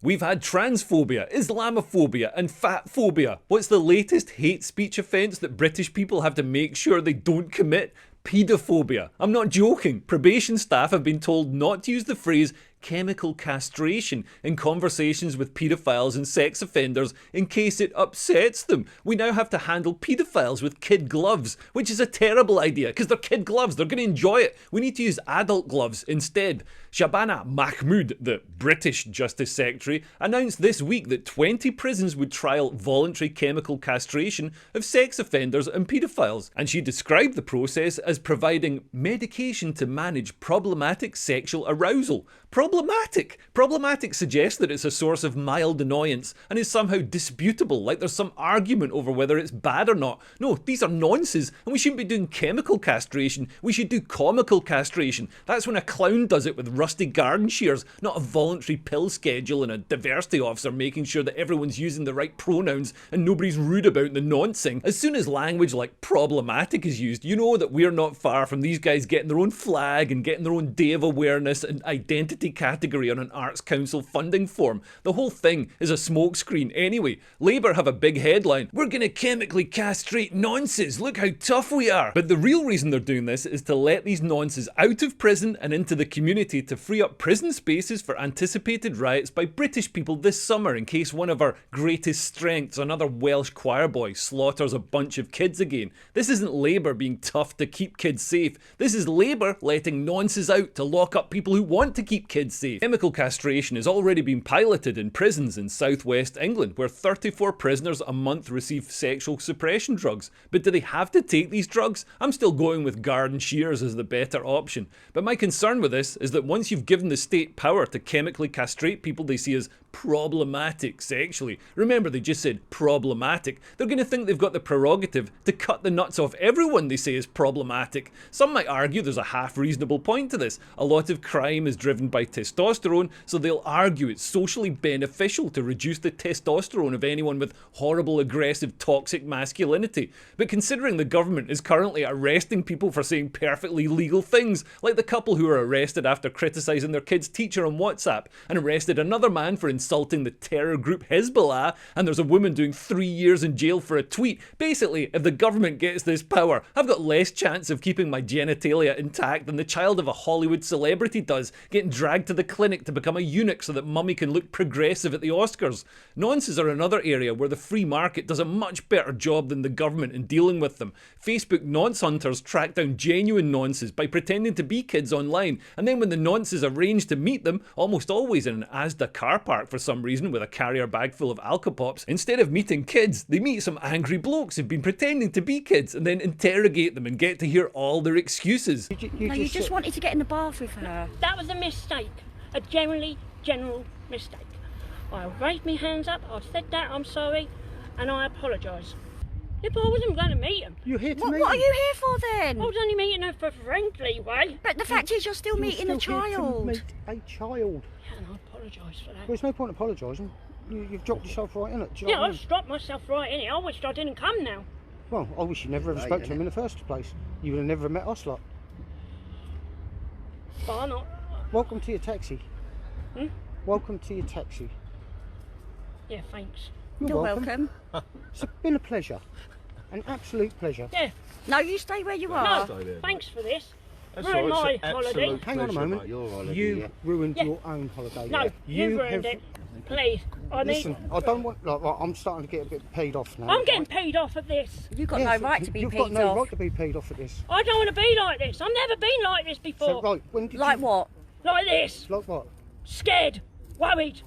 We've had transphobia, Islamophobia and fatphobia. What's the latest hate speech offence that British people have to make sure they don't commit? Paedophobia. I'm not joking. Probation staff have been told not to use the phrase chemical castration in conversations with paedophiles and sex offenders in case it upsets them. We now have to handle paedophiles with kid gloves, which is a terrible idea because they're kid gloves. They're going to enjoy it. We need to use adult gloves instead. Shabana Mahmood, the British Justice Secretary, announced this week that 20 prisons would trial voluntary chemical castration of sex offenders and paedophiles, and she described the process as providing medication to manage problematic sexual arousal. Problematic! Problematic suggests that it's a source of mild annoyance and is somehow disputable, like there's some argument over whether it's bad or not. No, these are nonces, and we shouldn't be doing chemical castration, we should do comical castration. That's when a clown does it with rusty garden shears, not a voluntary pill schedule and a diversity officer making sure that everyone's using the right pronouns and nobody's rude about the noncing. As soon as language like problematic is used, you know that we're not far from these guys getting their own flag and getting their own day of awareness and identity category on an Arts Council funding form. The whole thing is a smokescreen anyway. Labour have a big headline: we're gonna chemically castrate nonces, look how tough we are. But the real reason they're doing this is to let these nonces out of prison and into the community to free up prison spaces for anticipated riots by British people this summer in case one of our greatest strengths, another Welsh choir boy, slaughters a bunch of kids again. This isn't Labour being tough to keep kids safe. This is Labour letting nonces out to lock up people who want to keep kids safe. Chemical castration is already being piloted in prisons in southwest England, where 34 prisoners a month receive sexual suppression drugs. But do they have to take these drugs? I'm still going with garden shears as the better option. But my concern with this is that once you've given the state power to chemically castrate people they see as problematic sexually, remember they just said problematic, they're going to think they've got the prerogative to cut the nuts off everyone they say is problematic. Some might argue there's a half reasonable point to this. A lot of crime is driven by testosterone, so they'll argue it's socially beneficial to reduce the testosterone of anyone with horrible, aggressive, toxic masculinity. But considering the government is currently arresting people for saying perfectly legal things, like the couple who were arrested after criticising their kid's teacher on WhatsApp, and arrested another man for insulting the terror group Hezbollah, and there's a woman doing 3 years in jail for a tweet. Basically, if the government gets this power, I've got less chance of keeping my genitalia intact than the child of a Hollywood celebrity does, getting dragged to the clinic to become a eunuch so that mummy can look progressive at the Oscars. Nonces are another area where the free market does a much better job than the government in dealing with them. Facebook nonce hunters track down genuine nonces by pretending to be kids online, and then when the nonces arrange to meet them, almost always in an Asda car park for some reason with a carrier bag full of Alka-Pops, instead of meeting kids, they meet some angry blokes who've been pretending to be kids and then interrogate them and get to hear all their excuses. You just wanted to get in the bath with her. That was a mistake, a general mistake. I raised my hands up, I said that, I'm sorry, and I apologise. If I wasn't going to meet him. You're here to meet What are you here for then? I was only meeting her for a friendly way. But the fact is you're still meeting a child. Meet a child. Yeah, and I apologise for that. Well, there's no point apologising. You've dropped yourself right in it. Do you Yeah, know what I I've mean? dropped myself right in it. I wished I didn't come now. Well, I wish you never ever spoke to him in the first place. You would have never met us lot. But I'm not. Welcome to your taxi. Hmm? Welcome to your taxi. Yeah, thanks. You're welcome. It's been a pleasure. An absolute pleasure. Yeah, No, you stay where you are. no, thanks for this. That's Ruined all right, my it's an holiday. absolute Hang on a pleasure, moment. mate, your holiday, You yeah. ruined Yeah. your own holiday. No, you ruined it. Please, I need. Listen, I don't want. Like, I'm starting to get a bit paid off now. I'm getting paid off at this. You've got Yes, no right to be You've paid got no off. right to be paid off at this. I don't want to be like this. I've never been like this before. So, right, when did Like you... what? Like this. Like what? Scared. Worried.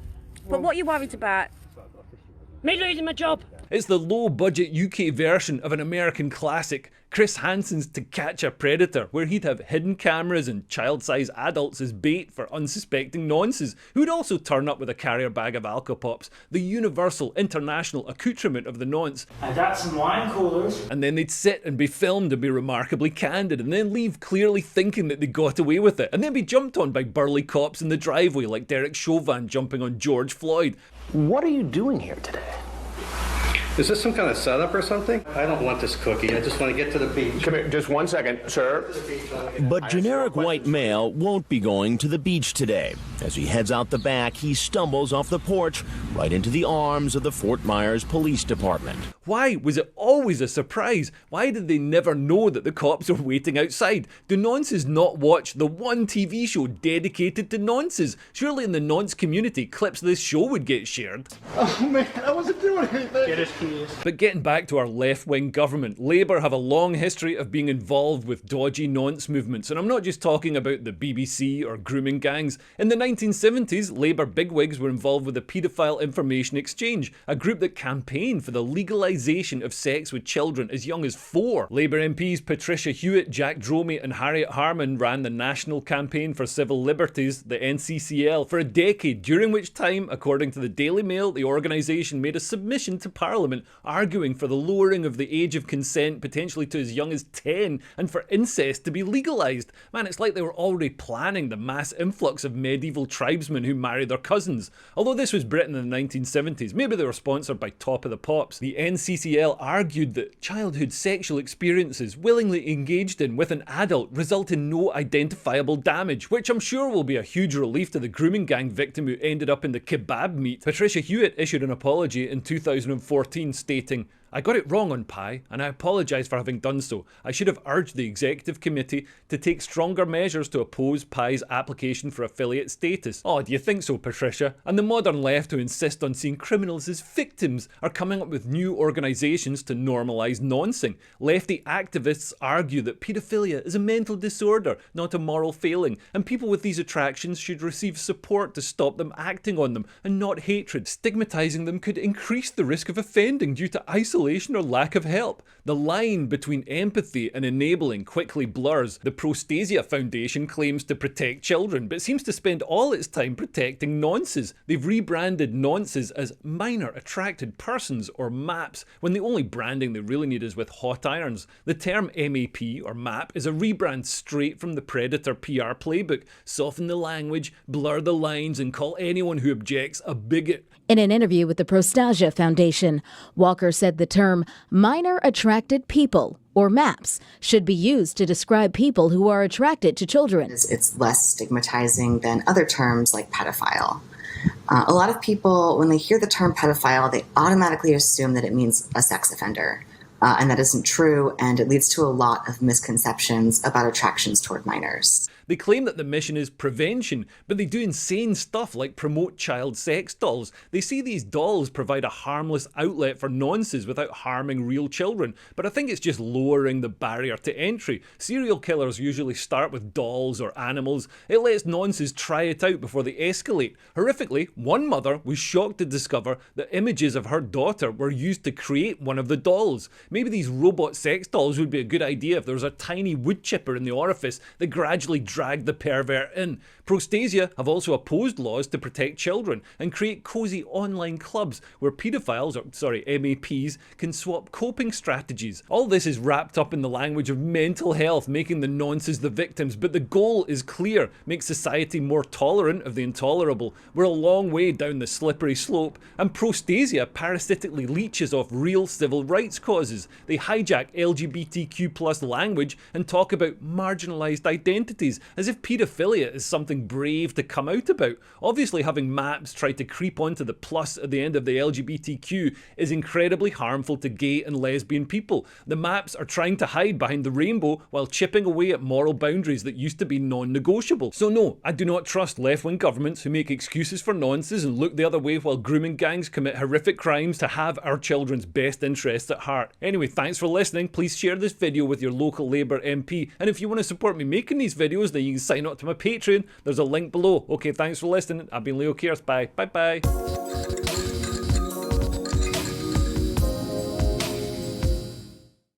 But what are you worried about? Me losing my job. It's the low-budget UK version of an American classic, Chris Hansen's To Catch a Predator, where he'd have hidden cameras and child-sized adults as bait for unsuspecting nonces, who would also turn up with a carrier bag of Alka-Pops, the universal international accoutrement of the nonce. I got some wine coolers. And then they'd sit and be filmed and be remarkably candid, and then leave clearly thinking that they got away with it, and then be jumped on by burly cops in the driveway like Derek Chauvin jumping on George Floyd. What are you doing here today? Is this some kind of setup or something? I don't want this cookie. I just want to get to the beach. Come here, just 1 second, sir. But generic white male won't be going to the beach today. As he heads out the back, he stumbles off the porch right into the arms of the Fort Myers Police Department. Why was it always a surprise? Why did they never know that the cops are waiting outside? Do nonces not watch the one TV show dedicated to nonces? Surely in the nonce community, clips of this show would get shared. Oh man, I wasn't doing anything. Get his keys. But getting back to our left-wing government, Labour have a long history of being involved with dodgy nonce movements, and I'm not just talking about the BBC or grooming gangs. In the 1970s, Labour bigwigs were involved with the Paedophile Information Exchange, a group that campaigned for the legalisation of sex with children as young as 4. Labour MPs Patricia Hewitt, Jack Dromey and Harriet Harman ran the National Campaign for Civil Liberties, the NCCL, for a decade, during which time, according to the Daily Mail, the organisation made a submission to Parliament arguing for the lowering of the age of consent potentially to as young as 10 and for incest to be legalised. Man, it's like they were already planning the mass influx of medieval tribesmen who marry their cousins. Although this was Britain in the 1970s, maybe they were sponsored by Top of the Pops. The NCCL argued that childhood sexual experiences willingly engaged in with an adult result in no identifiable damage, which I'm sure will be a huge relief to the grooming gang victim who ended up in the kebab meat. Patricia Hewitt issued an apology in 2014 stating, "I got it wrong on Pi, and I apologise for having done so. I should have urged the Executive Committee to take stronger measures to oppose Pi's application for affiliate status." Oh, do you think so, Patricia? And the modern left who insist on seeing criminals as victims are coming up with new organisations to normalise noncing. Lefty activists argue that paedophilia is a mental disorder, not a moral failing, and people with these attractions should receive support to stop them acting on them, and not hatred. Stigmatising them could increase the risk of offending due to isolation or lack of help. The line between empathy and enabling quickly blurs. The Prostasia Foundation claims to protect children, but seems to spend all its time protecting nonces. They've rebranded nonces as minor attracted persons or MAPs, when the only branding they really need is with hot irons. The term MAP or MAP is a rebrand straight from the Predator PR playbook. Soften the language, blur the lines, and call anyone who objects a bigot. In an interview with the Prostasia Foundation, Walker said the term minor attracted people, or MAPs, should be used to describe people who are attracted to children. It's less stigmatizing than other terms like pedophile. A lot of people, when they hear the term pedophile, they automatically assume that it means a sex offender. And that isn't true, and it leads to a lot of misconceptions about attractions toward minors. They claim that the mission is prevention, but they do insane stuff like promote child sex dolls. They say these dolls provide a harmless outlet for nonces without harming real children, but I think it's just lowering the barrier to entry. Serial killers usually start with dolls or animals. It lets nonces try it out before they escalate. Horrifically, one mother was shocked to discover that images of her daughter were used to create one of the dolls. Maybe these robot sex dolls would be a good idea if there was a tiny wood chipper in the orifice that gradually dragged the pervert in. Prostasia have also opposed laws to protect children and create cosy online clubs where paedophiles, MAPs, can swap coping strategies. All this is wrapped up in the language of mental health, making the nonces the victims, but the goal is clear: make society more tolerant of the intolerable. We're a long way down the slippery slope, and Prostasia parasitically leeches off real civil rights causes. They hijack LGBTQ+ language and talk about marginalised identities, as if paedophilia is something brave to come out about. Obviously, having maps try to creep onto the plus at the end of the LGBTQ is incredibly harmful to gay and lesbian people. The maps are trying to hide behind the rainbow while chipping away at moral boundaries that used to be non-negotiable. So no, I do not trust left-wing governments who make excuses for nonces and look the other way while grooming gangs commit horrific crimes to have our children's best interests at heart. Anyway, thanks for listening. Please share this video with your local Labour MP, and if you want to support me making these videos, then you can sign up to my Patreon. There's a link below. Okay, thanks for listening. I've been Leo Kears. Bye. Bye-bye.